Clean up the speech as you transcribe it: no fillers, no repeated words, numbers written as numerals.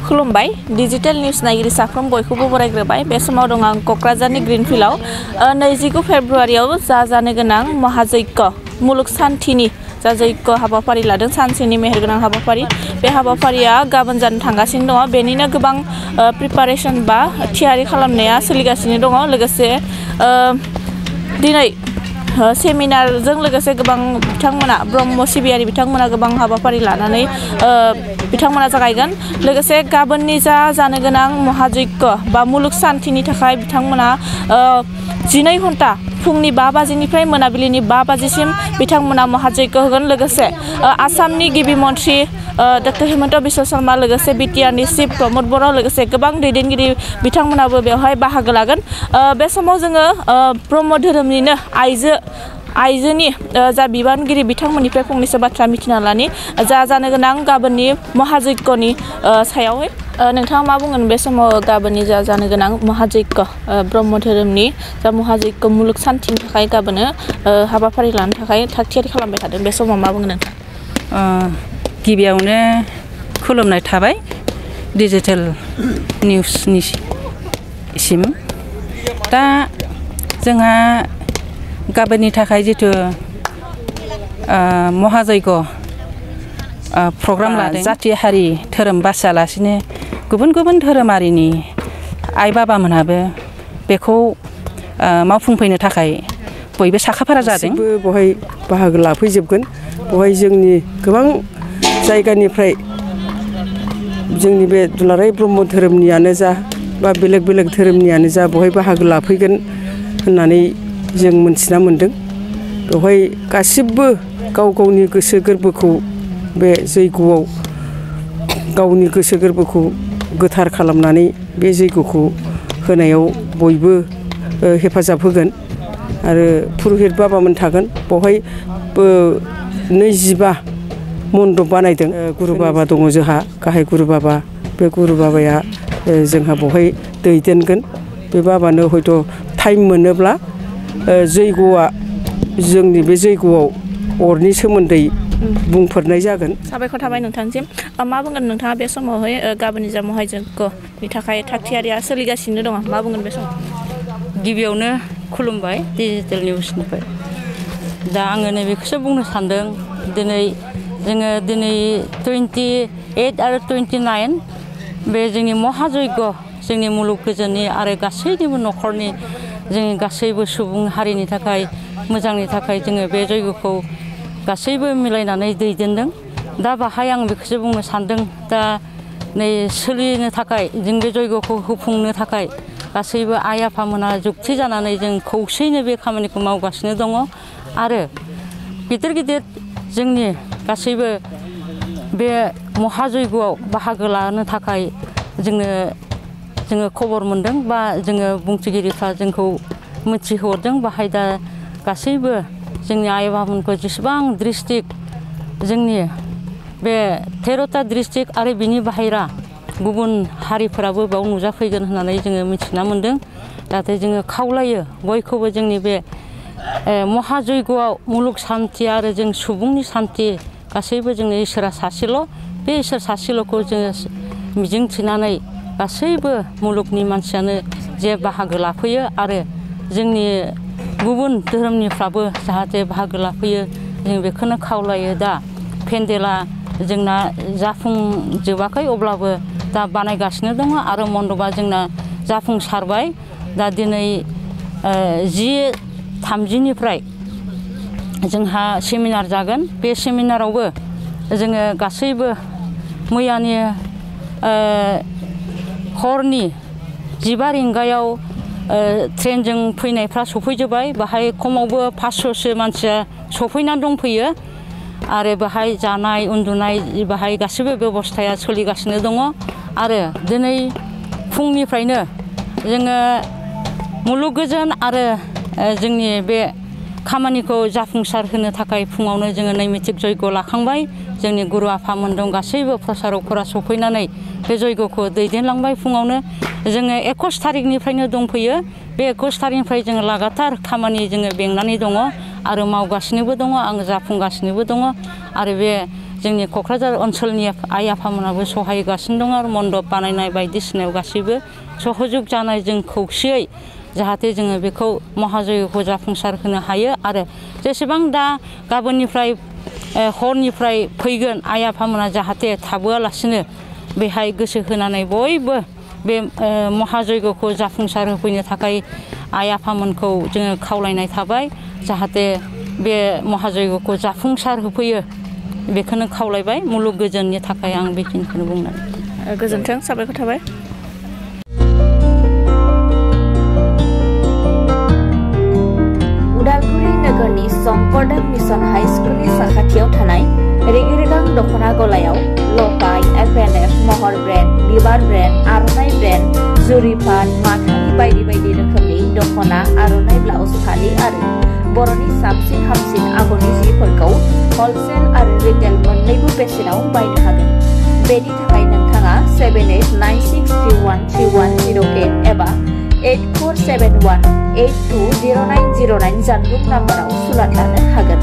खुलुमबाय digital news नायगिरि साफ्रोम बयखौबो बरायग्रोबाय बे समाव दं आं कक्राझारनि ग्रीनफिल्डआव 29 फेब्रुआरियाव जानो गोनां महाजैग्य मुलुग सान्थिनि जा जैग्य हाबाफारि लादों सानसेनि मेहेरगोनां हाबाफारि बे हाबाफारिया गाबोन जानो थांगासिनो दङ बेनिनो गोबां प्रिपारेसन बा थियारि खालामनाया सोलिगासिनो दङ लोगोसे दिनै सेमिनारजों लोगोसे गोबां बिथांमोना ब्रह्म सिबियारि बिथांमोना गोबां हाबाफारि लानानै बिथांमोना जागायगोन लोगोसे गाबोननि जानो गोनां महाजैग्य बा मुलुग सान्थिनि थाखाय बिथांमोना 12 घन्टा फुंनि 5 बाजिनिफ्राय मोनाबिलिनि 5 बाजिसिम बिथांमोना महाजैग्य होगोन लोगोसे आसामनि गिबि मन्त्रि डक्टर हिमन्त बिश्व शर्मा लोगोसे बिटिआरनि चिफ प्रमद बर' लोगोसे गोबां दैदेनगिरि बिथांमोनाबो बेवहाय बाहागो लागोन बे समाव जोङो ब्रह्म धोरोमनिनो आइजोनि जा बिबानगिरि बिथांमोननिफ्राय फंनैसो बाथ्रा मिथिना लानि जानो गोनां गाबोननि महाजैग्यनि सायावहाय नोंथाङा मा बुंगोन बे समाव गाबोननि जानो गोनां महाजैग्य ब्रह्म धोरोमनि जा महाजैग्य मुलुग सान्थिनि थाखाय गाबोन हाबाफारि लानो थाखाय थाग थियारि खालामबाय थादों बे समाव मा बुंगोन नोंथां गिबियावनो खुलुमनाय थाबाय डिजिटेल निउसनि सिम दा जोंहा गाबोननि थाखाय जिथु महाजैग्य प्रग्राम लादों जाथि हारि धोरोम बासियालासिनो गुबुन गुबुन धोरोमारिनि आइ बाबामोनहाबो बेखौ मावफुंफैनो थाखाय बयबो साखाफारा जादों बहाय बाहागो लाफैजोबगोन बहाय जोंनि गोबां जायगानिफ्राय जोंनि बे दुलाराय ब्रह्म धोरोमनियानो जा बा बेलेग बेलेग धोरोमनियानो जा बहाय बाहागो लाफैगोन होननानै जों मोनथिना मोनदों बेवहाय गासिबो गाव गावनि गोसो गोरबोखौ बे जैग'आव गावनि गोसो गोरबोखौ गोथार खालामनानै बे जैग'खौ होनायाव बयबो हेफाजाब होगोन आरो पुरहित बाबामोन थागोन बेवहाय 25 मन्दप बानायदों गुरु बाबा दङ जोंहा गाहाय गुरु बाबा बे गुरु बाबाया जोंहा बेवहाय दैदेनगोन बे बाबानो हयथ' टाइम मोनोब्ला जैग'आ जोंनि बे जैग'आव अरनि सोमोन्दै बुंफोरनाय जागोन साबायखर थाबाय नोंथांसिम मा बुंगोन नोंथाङा बे समावहाय गाबोननि जा महाजैग्यनि थाखाय थाग थियारिया सोलिगासिनो दङ मा बुंगोन बे समाव गिबियावनो खुलुमबाय डिजिटेल निउसनिफ्राय दा आङो नैबेखौसो बुंनो सानदों दिनै जोङो 28 आरो 29 बे जोंनि महाजैग्य जोंनि मुलुग गोजोननि आरो गासैनिबो न'खरनि जोंनि गासैबो सुबुं हारिनि थाखाय मोजांनि थाखाय जोङो बे जैग'खौ गासैबो मिलायनानै दैदेनदों दा बाहाय आं बेखौसो बुंनो सानदों दा नै सोलिनो थाखाय जों बे जैग'खौ होफुंनो थाखाय गासैबो आइ आफामोना जुक्ति जानानै जों खौसेयैनो बे खामानिखौ मावगासिनो दङ आरो गिदिर गिदिर जोंनि गासैबो बे महाजैग्यआव बाहागो लानो थाखाय जोङो खबर मोनदों बा जोङो बुंथिगिरिफ्रा जोंखौ मिथिहरदों बाहाय दा गासैबो जोंनि आइ बाबामोनखौ जेसेबां डिस्ट्रिक्ट जोंनि बे 13टा डिस्ट्रिक्ट आरो बिनि बाहेरा गुबुन हारिफोराबो बेयाव नुजाफैगोन होननानै जोङो मिथिना मोनदों जाहाथे जोङो खावलायो बयखौबो जोंनि बे महाजैग्यआव मुलुग सान्थि आरो जों सुबुंनि सान्थि गासैबो जोंनि इसोरा सासेल' बे इसोर सासेल'खौ जोङो मिजिंथिनानै गासैबो मुलुगनि मानसियानो जे बाहागो लाफैयो आरो जोंनि गुबुन धोरोमनिफ्राबो जाहाथे बाहागो लाफैयो जों बेखौनो खावलायो दा पेन्डेला जोंना जाफुंजोबाखै अब्लाबो दा बानायगासिनो दङ आरो मन्दपआ जोंना जाफुंसारबाय दा दिनै 10:30निफ्राय जोंहा सेमिनार जागोन बे सेमिनारावबो जोङो गासैबो मैयानि हरनि 12 रिंगायाव ट्रेनजों फैनायफ्रा सफैजोब्बाय बाहाय खमावबो 500सो मानसिया सफैनानै दंफैयो आरो बाहाय जानाय उन्दुनाय बाहाय गासैबो बेबस्थाया सोलिगासिनो दङ आरो दिनै फुंनिफ्रायनो जोङो मुलुग गोजोन आरो जोंनि बे खामानिखौ जाफुंसार होनो थाखाय फुङावनो जोङो नैमित्तिक जैग्य लाखांबाय जोंनि गुरु आफामोन दं गासैबो प्रसारकफोरा सफैनानै बे जैग्यखौ दैदेनलांबाय फुङावनो जोङो 21 थारिखनिफ्रायनो दंफैयो बे 21 थारिखनिफ्राय जोङो लागातार खामानि जोङो बेंनानै दङ आरो मावगासिनोबो दङ आं जाफुंगासिनोबो दङ आरो बे जोंनि क'क्राझार ओनसोलनि आइ आफामोनाबो सहाय होगासिनो दं आरो मन्दप बानायनाय बायदिसिनायाव गासैबो सहजुग जानाय जों खौसेयै जाहाथे जोङो बेखौ महाजयग'खौ जाफुंसार होनो हायो आरो जेसेबां दा गाबोननिफ्राय हरनिफ्राय फैगोन आइ आफामोना जाहाथे थाबोआलासिनो बेहाय गोसो होनानै बयबो बे महाजयग'खौ जाफुंसार होफैनो थाखाय आइ आफामोनखौ जोङो खावलायनाय थाबाय जाहाथे बे महाजयग'खौ जाफुंसार होफैयो बेखौनो खावलायबाय मुलुग गोजोननि थाखाय आं बेखिनिखौनो बुंनानै गोजोन्थों साबायखर थाबाय उदालगुरि नोगोरनि शंकरदेव मिशन हाई स्कुलनि साखाथियाव थानाय रेगे-रेगां दख'ना गलायाव लफाय FNF महर ब्रेन्ड बिबार ब्रेन्ड आर'नाइ ब्रेन्ड जुरिपाट माथानि बायदि बायदि रोखोमनि दख'ना आर'नाइ ब्लाउस फालि आरो बर'नि साबसिन हामसिन आगरनि जिफोरखौ हलसेल आरो रिटेल मोन्नैबो बेसेनाव बायनो हागोन बेनि थाखाय नोंथाङा 7896313108 एबा 8471820909 जानबुं नाम्बाराव सुलाद लानो हागोन।